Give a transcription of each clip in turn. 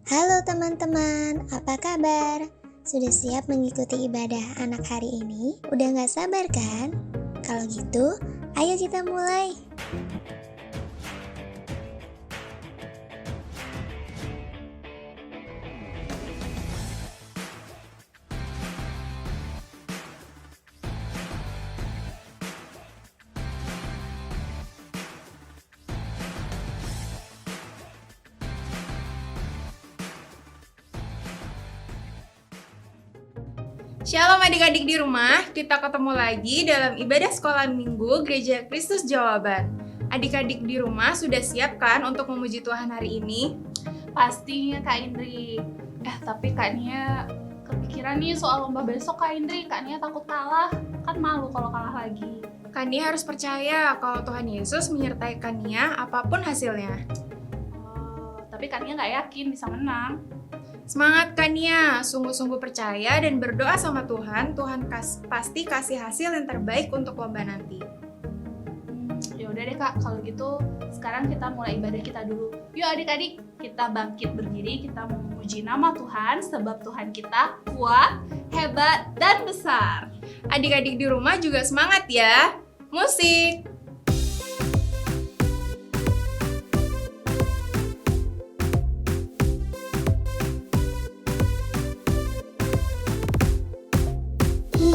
Halo teman-teman, apa kabar? Sudah siap mengikuti ibadah anak hari ini? Udah gak sabar kan? Kalau gitu, ayo kita mulai. Shalom adik-adik di rumah, kita ketemu lagi dalam ibadah sekolah minggu Gereja Kristus Jawaban. Adik-adik di rumah sudah siap kan untuk memuji Tuhan hari ini? Pastinya Kak Indri. Tapi Kak Nia kepikiran nih soal lomba besok Kak Indri. Kak Nia takut kalah, kan malu kalau kalah lagi. Kania harus percaya kalau Tuhan Yesus menyertai Kania apapun hasilnya. Tapi Kak Nia nggak yakin bisa menang. Semangat Kania, sungguh-sungguh percaya dan berdoa sama Tuhan. Tuhan pasti kasih hasil yang terbaik untuk lomba nanti. Ya udah deh Kak, kalau gitu sekarang kita mulai ibadah kita dulu. Yuk adik-adik, kita bangkit berdiri, kita memuji nama Tuhan sebab Tuhan kita kuat, hebat, dan besar. Adik-adik di rumah juga semangat ya. Musik!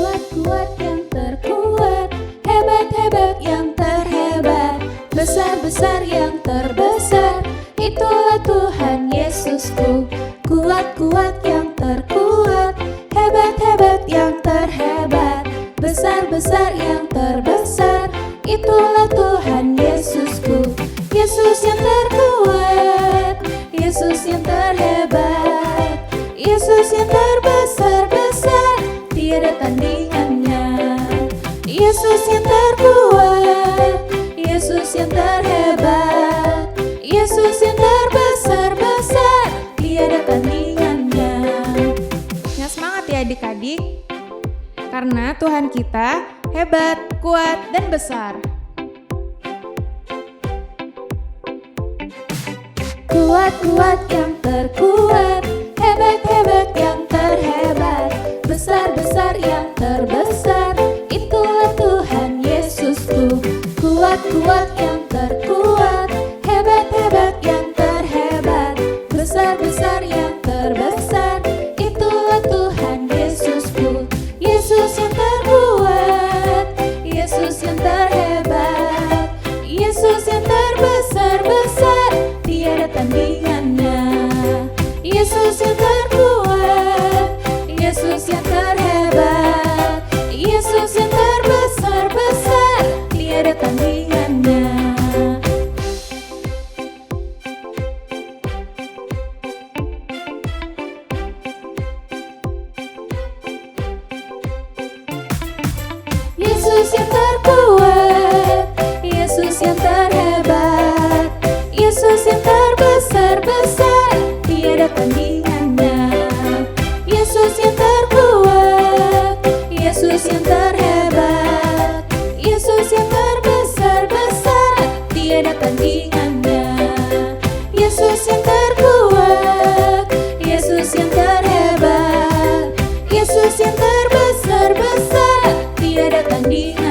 Kuat-kuat yang terkuat, hebat-hebat yang terhebat, besar-besar yang terbesar, itulah Tuhan Yesusku. Kuat-kuat yang terkuat, hebat-hebat yang terhebat, besar-besar yang terbesar, itulah Tuhan Yesusku. Yesus yang terkuat, Yesus yang terhebat, Yesus yang terbesar-besar, tiada tandingannya. Yesus yang terkuat, Yesus yang terhebat, Yesus yang terbesar-besar, tiada tandingannya. Ya semangat ya adik-adik, karena Tuhan kita hebat, kuat, dan besar. Kuat-kuat yang terkuat, hebat-hebat yang terhebat, besar-besar yang terbesar, itulah Tuhan Yesusku. Kuat-kuat yang terkuat, hebat-hebat yang terhebat, besar-besar yang terbesar, itulah Tuhan Yesusku. Yesus yang terkuat, Yesus yang terhebat, Yesus yang terbesar-besar, tiada tandingannya. Yesus yang terkuat, Yesus yang terhebat, Yesus yang terbesar-besar, tiada tandingannya. Yesus yang terkuat, Yesus yang terhebat, Yesus yang terbesar-besar, tiada tandingannya. Yesus yang terkuat, Yesus yang terhebat, Yesus yang terbesar-besar, tiada tandingannya. Yesus yang terkuat, Yesus yang terhebat, Yesus yang terbesar-besar, tiada tandingannya.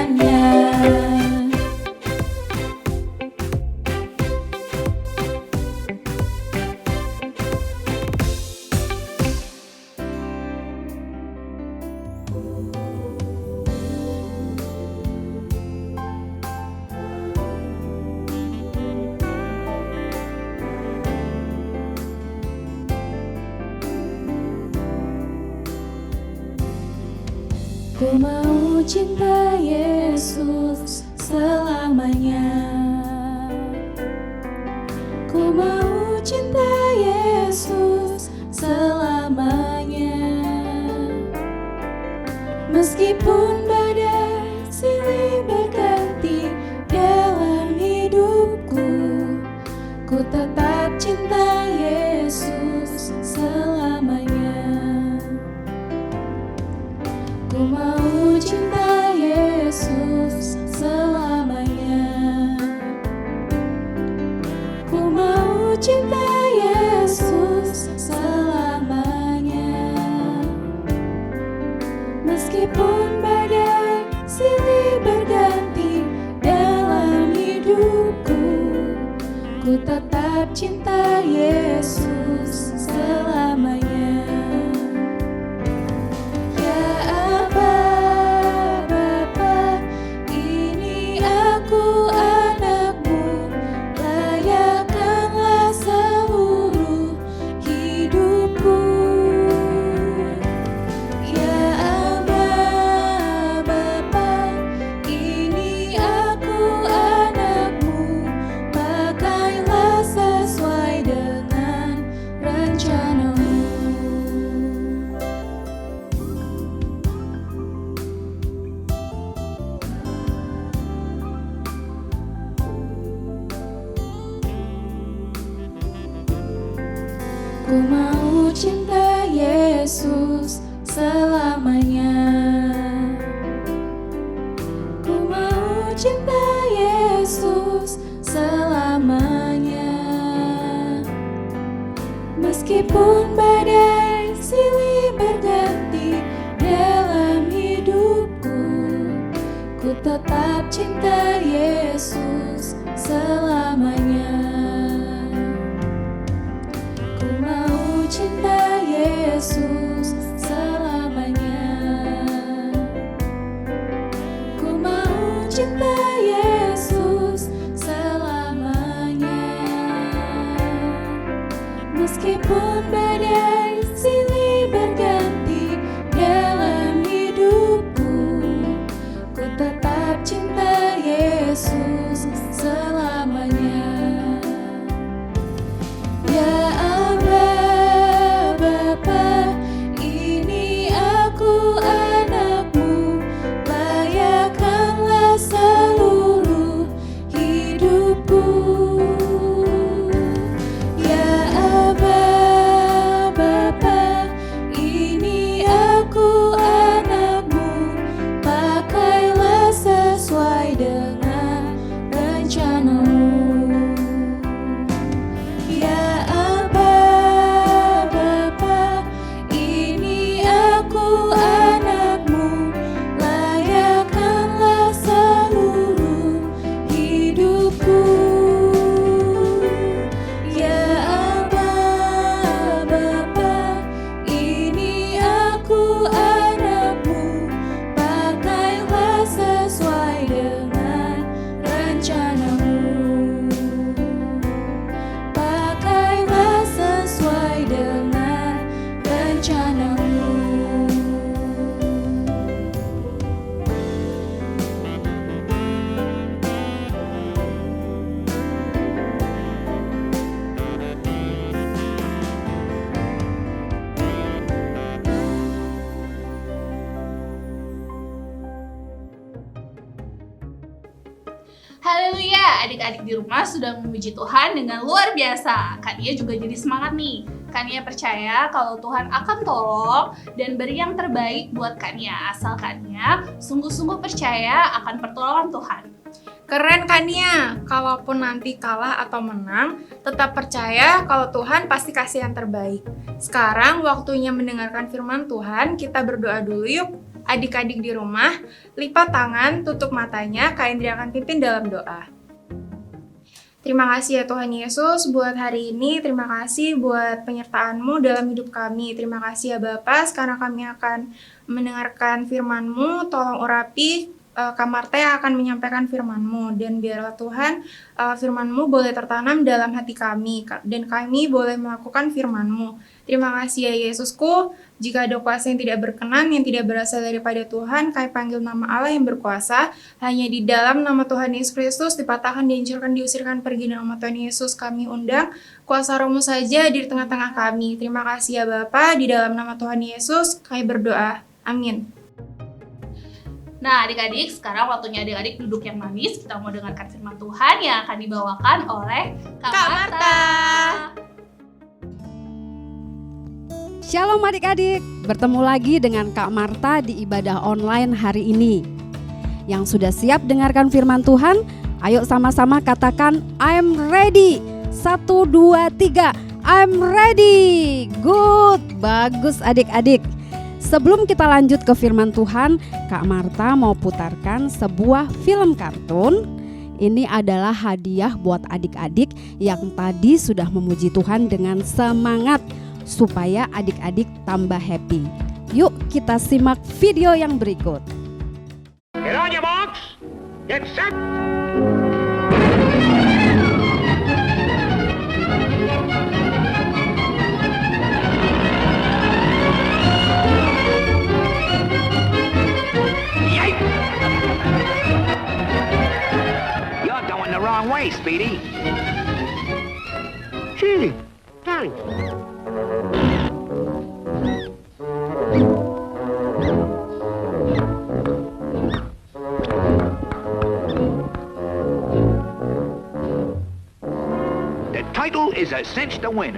Ku mau cinta Yesus selamanya. Ku mau cinta Yesus selamanya. Meskipun badai silih berganti dalam hidupku, ku tetap cinta Yesus selamanya. Ku mau cinta Yesus selamanya. Ku mau cinta Yesus Yesus selamanya. Ya Aba, Bapa, ini aku anakmu, layakkanlah seluruh hidupku. Ya Aba, Bapa, ini aku anakmu, pakailah sesuai dengan rencanamu. Ku mau cinta Yesus selamanya. Ku mau cinta Yesus selamanya. Meskipun badai silih berganti dalam hidupku, ku tetap cinta Yesus selamanya. Ku mau cinta Yesus selamanya. Ku mau cinta Yesus selamanya. Meskipun badai silih berganti dalam hidupku, ku tetap cinta Yesus selamanya. Ya Aba, Bapa, ini aku anakmu, layakkanlah seluruh hidupku. Ya Aba, Bapa, ini aku anakmu, pakailah sesuai dengan rencanamu. Ya Aba, Bapa, ini aku anakmu, layakkanlah seluruh hidupku. Ya Aba, Bapa, ini aku anakmu, pakailah sesuai dengan rencanamu. Pakailah sesuai dengan rencanamu. Haleluya, adik-adik di rumah sudah memuji Tuhan dengan luar biasa. Kania juga jadi semangat nih. Kania percaya kalau Tuhan akan tolong dan beri yang terbaik buat Kania, asal Kania sungguh-sungguh percaya akan pertolongan Tuhan. Keren Kania, kalaupun nanti kalah atau menang, tetap percaya kalau Tuhan pasti kasih yang terbaik. Sekarang waktunya mendengarkan firman Tuhan, kita berdoa dulu yuk. Adik-adik di rumah, lipat tangan, tutup matanya, Kak Indri akan pimpin dalam doa. Terima kasih ya Tuhan Yesus buat hari ini, terima kasih buat penyertaan-Mu dalam hidup kami. Terima kasih ya Bapa, sekarang kami akan mendengarkan firman-Mu, tolong urapi Kak Marta yang akan menyampaikan firman-Mu, dan biarlah Tuhan firman-Mu boleh tertanam dalam hati kami, dan kami boleh melakukan firman-Mu. Terima kasih ya Yesusku, jika ada kuasa yang tidak berkenan, yang tidak berasal daripada Tuhan, kami panggil nama Allah yang berkuasa, hanya di dalam nama Tuhan Yesus Kristus, dipatahkan, dihancurkan, diusirkan, pergi dalam nama Tuhan Yesus, kami undang kuasa Roh-Mu saja di tengah-tengah kami. Terima kasih ya Bapa, di dalam nama Tuhan Yesus, kami berdoa. Amin. Nah adik-adik, sekarang waktunya adik-adik duduk yang manis. Kita mau dengarkan firman Tuhan yang akan dibawakan oleh Kak Marta. Shalom adik-adik, bertemu lagi dengan Kak Marta di ibadah online hari ini. Yang sudah siap dengarkan firman Tuhan, ayo sama-sama katakan I'm ready. 1, 2, 3, I'm ready. Good, bagus adik-adik. Sebelum kita lanjut ke firman Tuhan, Kak Marta mau putarkan sebuah film kartun. Ini adalah hadiah buat adik-adik yang tadi sudah memuji Tuhan dengan semangat supaya adik-adik tambah happy. Yuk kita simak video yang berikut. Get on your marks. Get set. Yipe! You're going the wrong way, Speedy. Gee, thanks. The title is a cinch to win.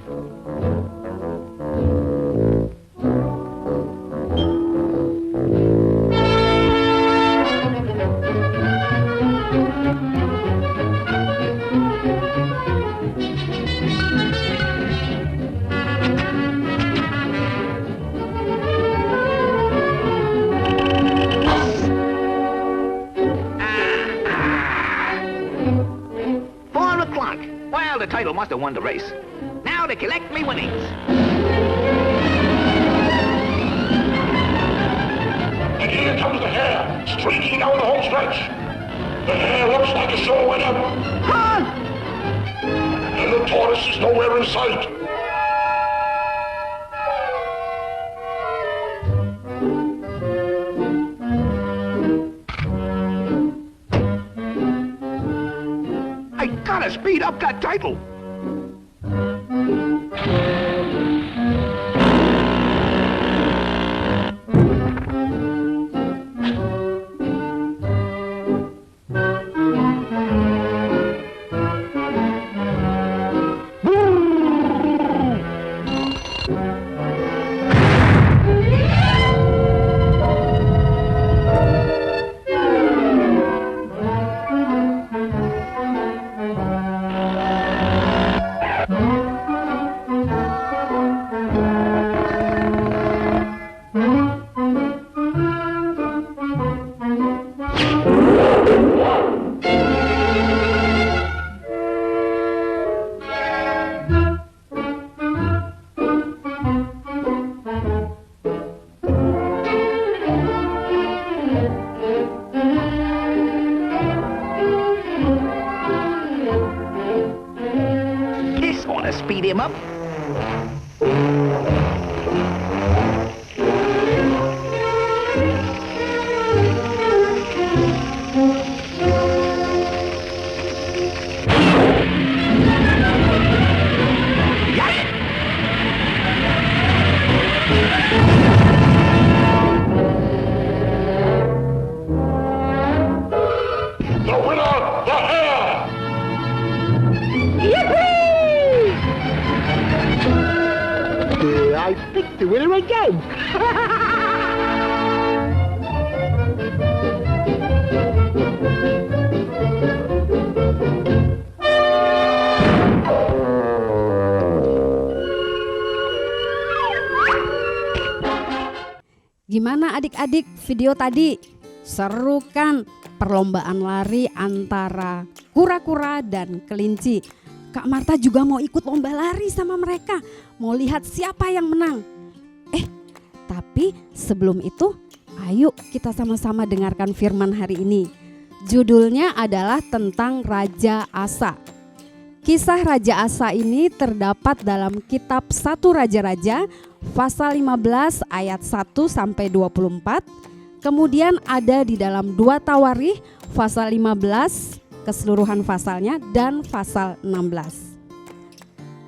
Well, the title must have won the race. Now to collect me winnings. And here comes the hare, streaking down the home stretch. The hare looks like a sure winner. Huh? And the tortoise is nowhere in sight. I gotta speed up that title. This gonna speed him up. The winner, the hare! I picked the winner again. Gimana adik-adik video tadi? Seru kan? Perlombaan lari antara kura-kura dan kelinci. Kak Marta juga mau ikut lomba lari sama mereka. Mau lihat siapa yang menang. Tapi sebelum itu, ayo kita sama-sama dengarkan firman hari ini. Judulnya adalah tentang Raja Asa. Kisah Raja Asa ini terdapat dalam kitab 1 Raja-Raja pasal 15 ayat 1 sampai 24. Kemudian ada di dalam 2 Tawarikh pasal 15 keseluruhan pasalnya dan pasal 16.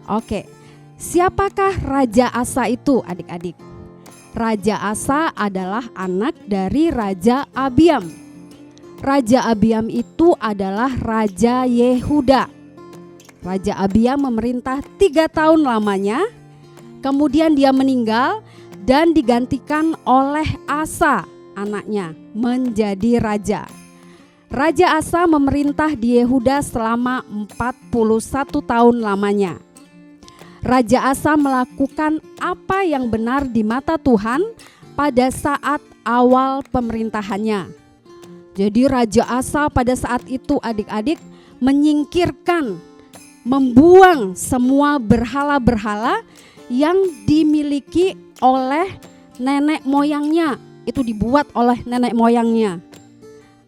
Oke, siapakah Raja Asa itu adik-adik? Raja Asa adalah anak dari Raja Abiam. Raja Abiam itu adalah Raja Yehuda. Raja Abiam memerintah 3 tahun lamanya, kemudian dia meninggal dan digantikan oleh Asa, anaknya, menjadi raja. Raja Asa memerintah di Yehuda selama 41 tahun lamanya. Raja Asa melakukan apa yang benar di mata Tuhan pada saat awal pemerintahannya. Jadi Raja Asa pada saat itu adik-adik menyingkirkan membuang semua berhala-berhala yang dimiliki oleh nenek moyangnya. Itu dibuat oleh nenek moyangnya.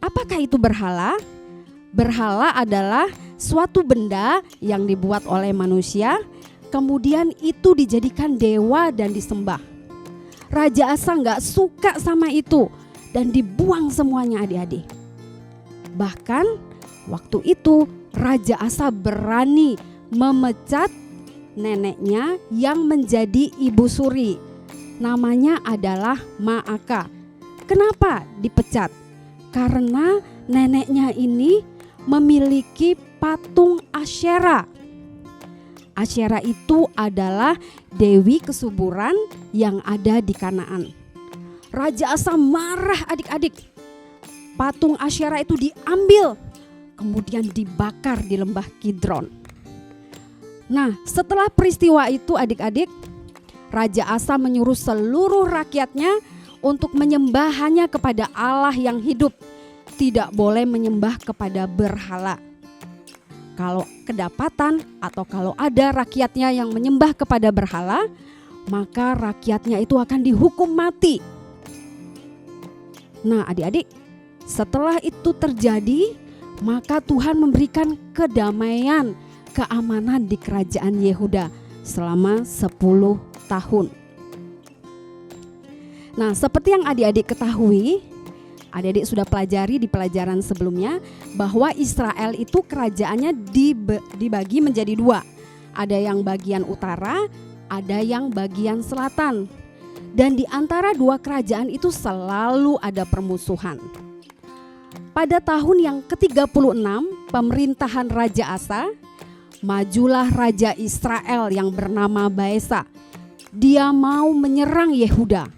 Apakah itu berhala? Berhala adalah suatu benda yang dibuat oleh manusia, kemudian itu dijadikan dewa dan disembah. Raja Asa gak suka sama itu dan dibuang semuanya adik-adik. Bahkan waktu itu Raja Asa berani memecat neneknya yang menjadi ibu suri. Namanya adalah Maaka. Kenapa dipecat? Karena neneknya ini memiliki patung Asyera. Asyera itu adalah dewi kesuburan yang ada di Kanaan. Raja Asa marah adik-adik. Patung Asyera itu diambil, kemudian dibakar di lembah Kidron. Nah, setelah peristiwa itu adik-adik, Raja Asa menyuruh seluruh rakyatnya untuk menyembah hanya kepada Allah yang hidup. Tidak boleh menyembah kepada berhala. Kalau kedapatan atau kalau ada rakyatnya yang menyembah kepada berhala, maka rakyatnya itu akan dihukum mati. Nah adik-adik, setelah itu terjadi, maka Tuhan memberikan kedamaian, keamanan di kerajaan Yehuda selama 10 tahun. Nah, seperti yang adik-adik ketahui, adik-adik sudah pelajari di pelajaran sebelumnya bahwa Israel itu kerajaannya dibagi menjadi 2. Ada yang bagian utara, ada yang bagian selatan. Dan di antara 2 kerajaan itu selalu ada permusuhan. Pada tahun yang ke-36 pemerintahan Raja Asa, majulah Raja Israel yang bernama Baesa. Dia mau menyerang Yehuda.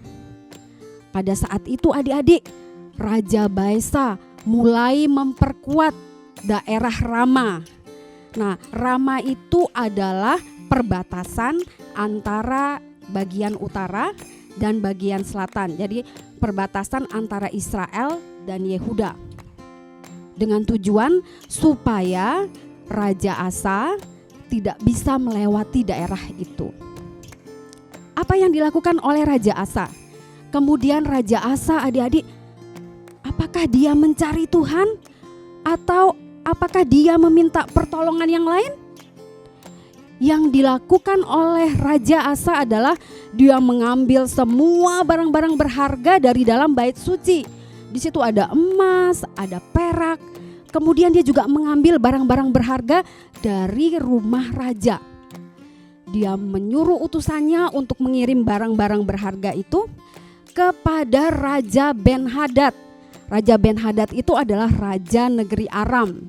Pada saat itu adik-adik, Raja Baesa mulai memperkuat daerah Rama. Nah, Rama itu adalah perbatasan antara bagian utara dan bagian selatan. Jadi perbatasan antara Israel dan Yehuda. Dengan tujuan supaya Raja Asa tidak bisa melewati daerah itu. Apa yang dilakukan oleh Raja Asa? Kemudian Raja Asa adik-adik, apakah dia mencari Tuhan? Atau apakah dia meminta pertolongan yang lain? Yang dilakukan oleh Raja Asa adalah dia mengambil semua barang-barang berharga dari dalam bait suci. Di situ ada emas, ada perak. Kemudian dia juga mengambil barang-barang berharga dari rumah raja. Dia menyuruh utusannya untuk mengirim barang-barang berharga itu kepada Raja Ben-Hadad. Raja Ben-Hadad itu adalah raja negeri Aram.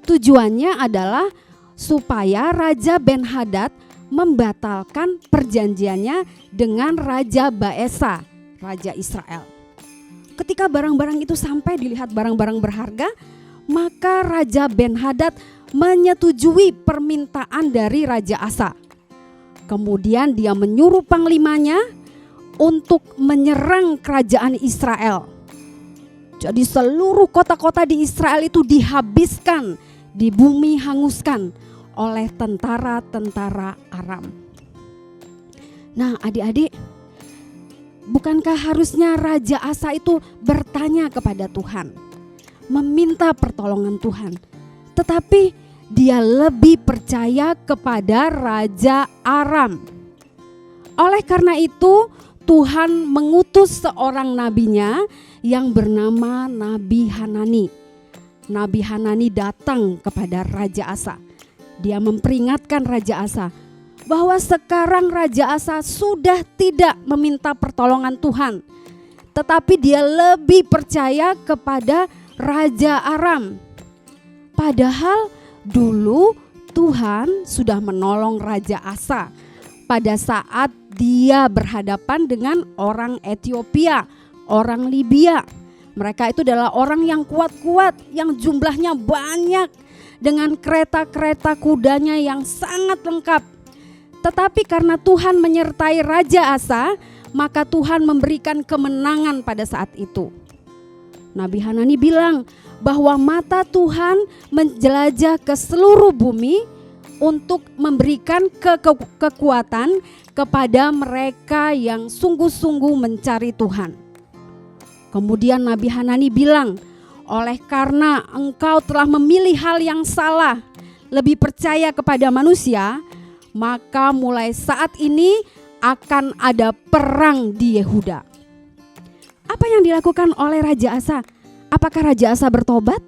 Tujuannya adalah supaya Raja Ben-Hadad membatalkan perjanjiannya dengan Raja Baesa, Raja Israel. Ketika barang-barang itu sampai dilihat barang-barang berharga, maka Raja Ben-Hadad menyetujui permintaan dari Raja Asa. Kemudian dia menyuruh panglimanya untuk menyerang kerajaan Israel. Jadi seluruh kota-kota di Israel itu dihabiskan, di bumi hanguskan oleh tentara-tentara Aram. Nah adik-adik, bukankah harusnya Raja Asa itu bertanya kepada Tuhan, meminta pertolongan Tuhan, tetapi dia lebih percaya kepada Raja Aram. Oleh karena itu Tuhan mengutus seorang nabinya yang bernama Nabi Hanani. Nabi Hanani datang kepada Raja Asa. Dia memperingatkan Raja Asa bahwa sekarang Raja Asa sudah tidak meminta pertolongan Tuhan, tetapi dia lebih percaya kepada Raja Aram. Padahal dulu Tuhan sudah menolong Raja Asa pada saat dia berhadapan dengan orang Ethiopia, orang Libya. Mereka itu adalah orang yang kuat-kuat, yang jumlahnya banyak, dengan kereta-kereta kudanya yang sangat lengkap. Tetapi karena Tuhan menyertai Raja Asa, maka Tuhan memberikan kemenangan pada saat itu. Nabi Hanani bilang bahwa mata Tuhan menjelajah ke seluruh bumi untuk memberikan kekuatan kepada mereka yang sungguh-sungguh mencari Tuhan. Kemudian Nabi Hanani bilang, oleh karena engkau telah memilih hal yang salah, lebih percaya kepada manusia, maka mulai saat ini akan ada perang di Yehuda. Apa yang dilakukan oleh Raja Asa? Apakah Raja Asa bertobat?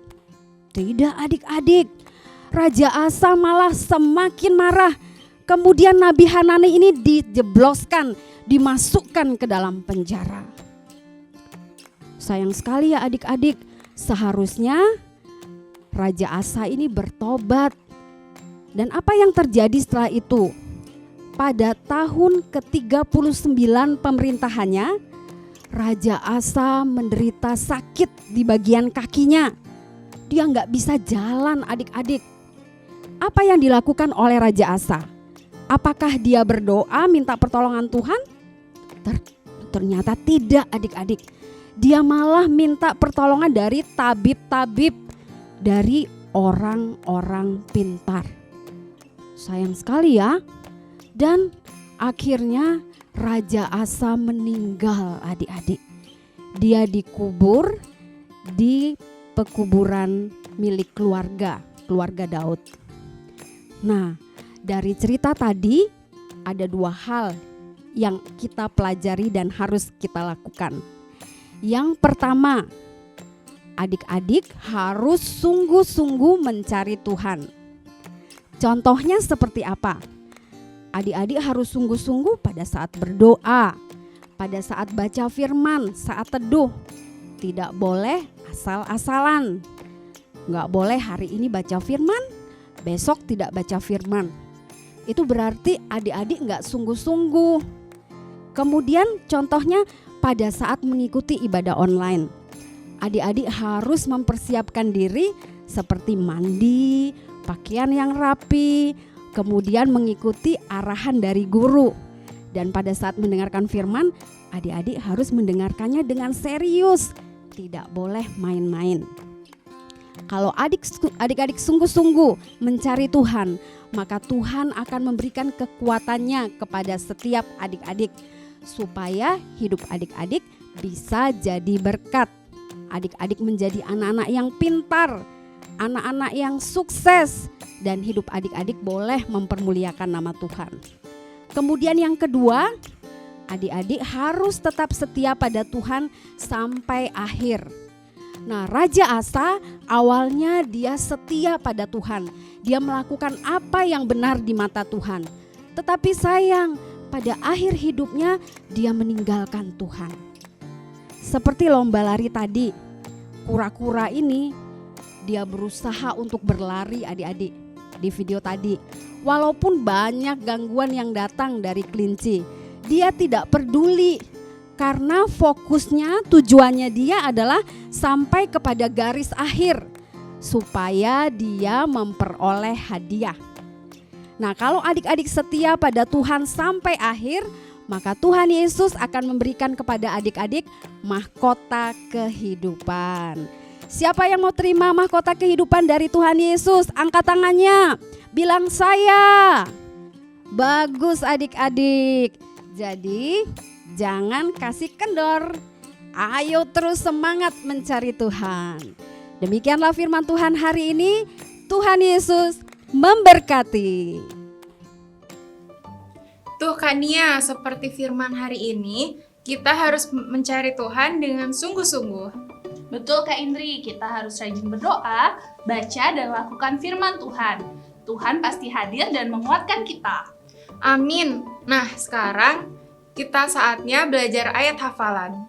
Tidak adik-adik. Raja Asa malah semakin marah. Kemudian Nabi Hanani ini dijebloskan, dimasukkan ke dalam penjara. Sayang sekali ya adik-adik, seharusnya Raja Asa ini bertobat. Dan apa yang terjadi setelah itu? Pada tahun ke-39 pemerintahannya, Raja Asa menderita sakit di bagian kakinya. Dia nggak bisa jalan adik-adik. Apa yang dilakukan oleh Raja Asa? Apakah dia berdoa minta pertolongan Tuhan? Ternyata tidak adik-adik. Dia malah minta pertolongan dari tabib-tabib, dari orang-orang pintar. Sayang sekali ya. Dan akhirnya Raja Asa meninggal adik-adik. Dia dikubur di pekuburan milik keluarga Daud. Nah, dari cerita tadi ada dua hal yang kita pelajari dan harus kita lakukan. Yang pertama, adik-adik harus sungguh-sungguh mencari Tuhan. Contohnya seperti apa? Adik-adik harus sungguh-sungguh pada saat berdoa, pada saat baca firman, saat teduh. Tidak boleh asal-asalan. Nggak boleh hari ini baca firman, besok tidak baca firman. Itu berarti adik-adik nggak sungguh-sungguh. Kemudian contohnya pada saat mengikuti ibadah online. Adik-adik harus mempersiapkan diri seperti mandi, pakaian yang rapi, kemudian mengikuti arahan dari guru. Dan pada saat mendengarkan firman, adik-adik harus mendengarkannya dengan serius, tidak boleh main-main. Kalau adik-adik sungguh-sungguh mencari Tuhan, maka Tuhan akan memberikan kekuatannya kepada setiap adik-adik supaya hidup adik-adik bisa jadi berkat. Adik-adik menjadi anak-anak yang pintar, anak-anak yang sukses, dan hidup adik-adik boleh mempermuliakan nama Tuhan. Kemudian yang kedua, adik-adik harus tetap setia pada Tuhan sampai akhir. Nah, Raja Asa awalnya dia setia pada Tuhan. Dia melakukan apa yang benar di mata Tuhan. Tetapi sayang, pada akhir hidupnya dia meninggalkan Tuhan. Seperti lomba lari tadi, kura-kura ini dia berusaha untuk berlari adik-adik di video tadi. Walaupun banyak gangguan yang datang dari kelinci, dia tidak peduli. Karena fokusnya, tujuannya dia adalah sampai kepada garis akhir supaya dia memperoleh hadiah. Nah, kalau adik-adik setia pada Tuhan sampai akhir, maka Tuhan Yesus akan memberikan kepada adik-adik mahkota kehidupan. Siapa yang mau terima mahkota kehidupan dari Tuhan Yesus? Angkat tangannya, bilang saya. Bagus adik-adik. Jadi jangan kasih kendor. Ayo terus semangat mencari Tuhan. Demikianlah firman Tuhan hari ini. Tuhan Yesus memberkati. Tuh Kania, seperti firman hari ini, kita harus mencari Tuhan dengan sungguh-sungguh. Betul Kak Indri, kita harus rajin berdoa, baca dan lakukan firman Tuhan. Tuhan pasti hadir dan menguatkan kita. Amin. Nah, sekarang kita saatnya belajar ayat hafalan.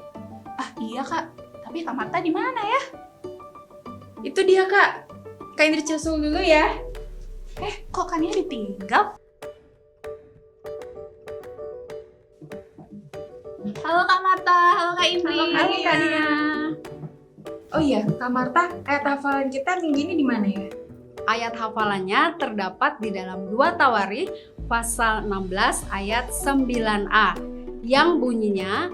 Ah iya Kak, tapi Kak Marta di mana ya? Itu dia Kak. Kak Indri susul dulu ya. Kok Kania ditinggal? Halo Kak Marta, halo Kak Indri. Halo Kania. Oh iya, Kak Marta, ayat hafalan kita minggu ini di mana ya? Ayat hafalannya terdapat di dalam 2 Tawarikh pasal 16 ayat 9a yang bunyinya,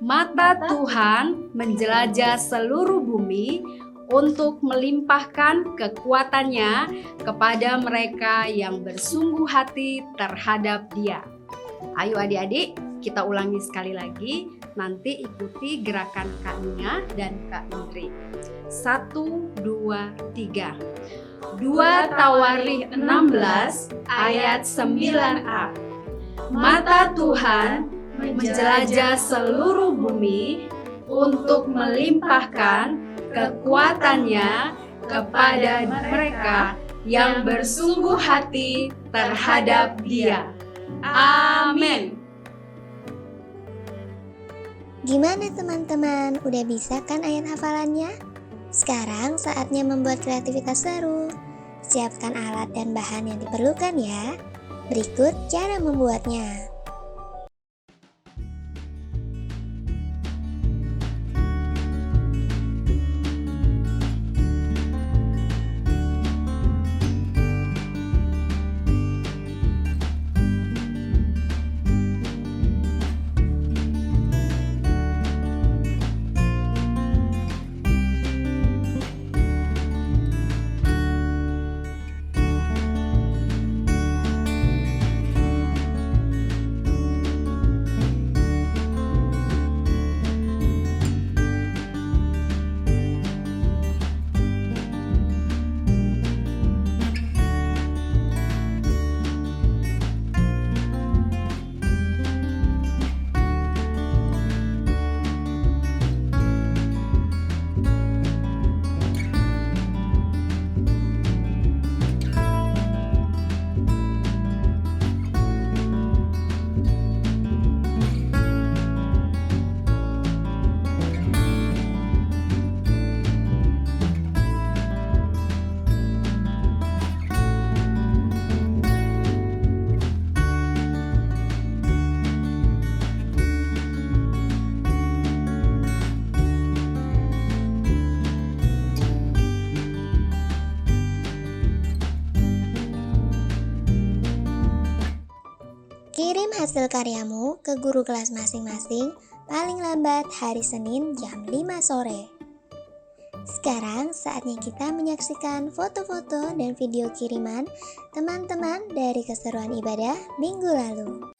mata Tuhan menjelajah seluruh bumi untuk melimpahkan kekuatannya kepada mereka yang bersungguh hati terhadap Dia. Ayo adik-adik, kita ulangi sekali lagi. Nanti ikuti gerakan Kak Nia dan Kak Indri. 1, 2, 3. 2 Tawarikh 16 ayat 9a. Mata Tuhan menjelajah seluruh bumi untuk melimpahkan kekuatannya kepada mereka yang bersungguh hati terhadap Dia. Amin. Gimana teman-teman? Udah bisa kan ayat hafalannya? Sekarang saatnya membuat kreativitas seru. Siapkan alat dan bahan yang diperlukan ya. Berikut cara membuatnya. Kirim hasil karyamu ke guru kelas masing-masing paling lambat hari Senin jam 5 sore. Sekarang saatnya kita menyaksikan foto-foto dan video kiriman teman-teman dari keseruan ibadah minggu lalu.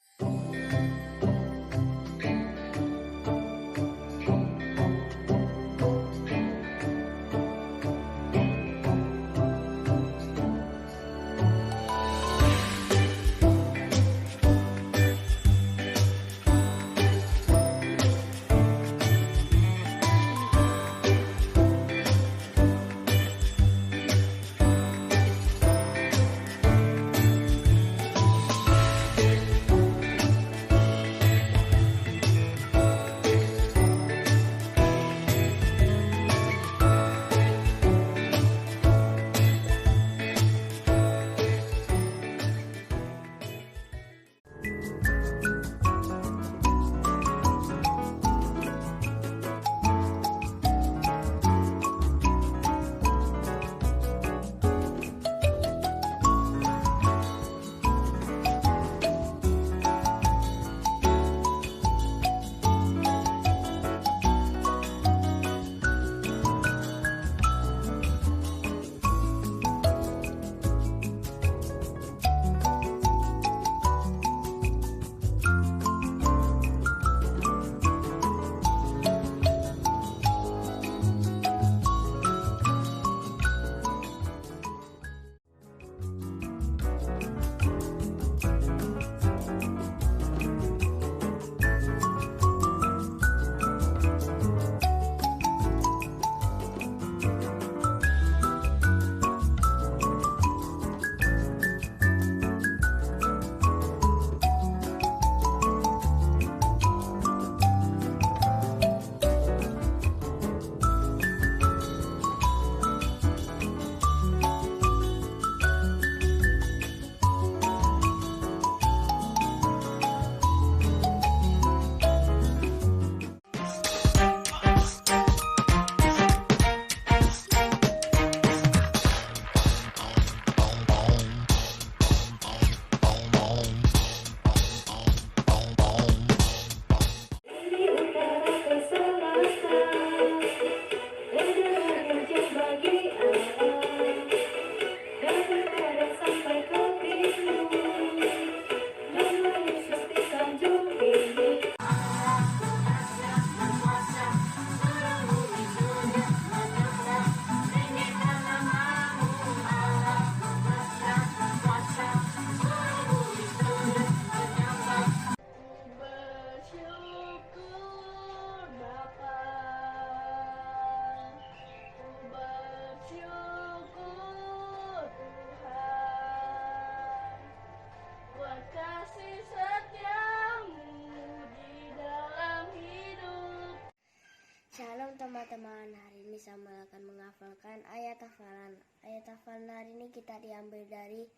menghafalkan ayat hafalan. Ayat hafalan hari ini kita diambil dari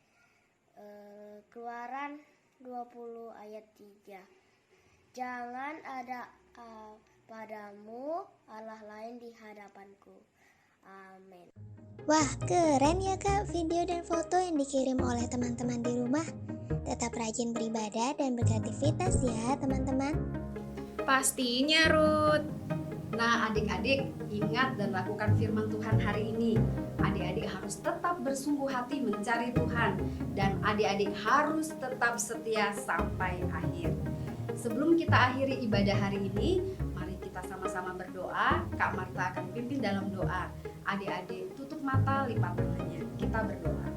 Keluaran 20 ayat 3. Jangan ada padamu Allah lain di hadapanku. Amin. Wah, keren ya Kak video dan foto yang dikirim oleh teman-teman di rumah. Tetap rajin beribadah dan beraktivitas ya teman-teman. Pastinya, Ruth. Nah, adik-adik, ingat dan lakukan firman Tuhan hari ini. Adik-adik harus tetap bersungguh hati mencari Tuhan, dan adik-adik harus tetap setia sampai akhir. Sebelum kita akhiri ibadah hari ini, mari kita sama-sama berdoa. Kak Marta akan pimpin dalam doa. Adik-adik tutup mata, lipat tangannya. Kita berdoa.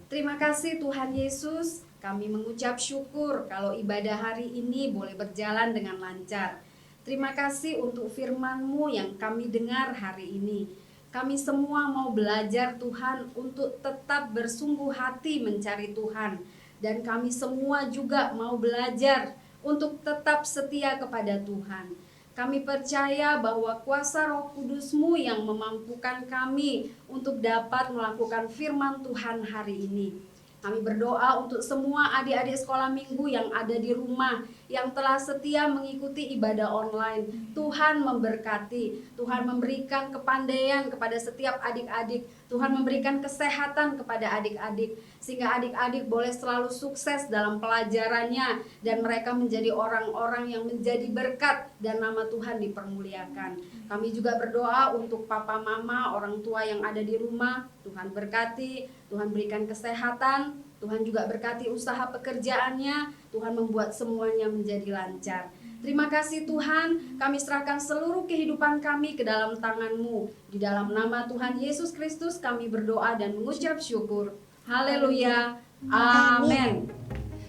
Terima kasih Tuhan Yesus, kami mengucap syukur kalau ibadah hari ini boleh berjalan dengan lancar. Terima kasih untuk firman-Mu yang kami dengar hari ini. Kami semua mau belajar Tuhan untuk tetap bersungguh hati mencari Tuhan. Dan kami semua juga mau belajar untuk tetap setia kepada Tuhan. Kami percaya bahwa kuasa Roh Kudus-Mu yang memampukan kami untuk dapat melakukan firman Tuhan hari ini. Kami berdoa untuk semua adik-adik sekolah minggu yang ada di rumah, yang telah setia mengikuti ibadah online. Tuhan memberkati, Tuhan memberikan kepandaian kepada setiap adik-adik, Tuhan memberikan kesehatan kepada adik-adik, sehingga adik-adik boleh selalu sukses dalam pelajarannya, dan mereka menjadi orang-orang yang menjadi berkat, dan nama Tuhan dipermuliakan. Kami juga berdoa untuk papa mama, orang tua yang ada di rumah. Tuhan berkati, Tuhan berikan kesehatan, Tuhan juga berkati usaha pekerjaannya, Tuhan membuat semuanya menjadi lancar. Terima kasih Tuhan, kami serahkan seluruh kehidupan kami ke dalam tangan-Mu. Di dalam nama Tuhan Yesus Kristus kami berdoa dan mengucap syukur. Haleluya. Amin.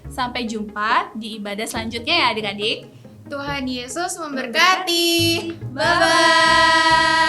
Sampai jumpa di ibadah selanjutnya ya adik-adik. Tuhan Yesus memberkati. Bye-bye.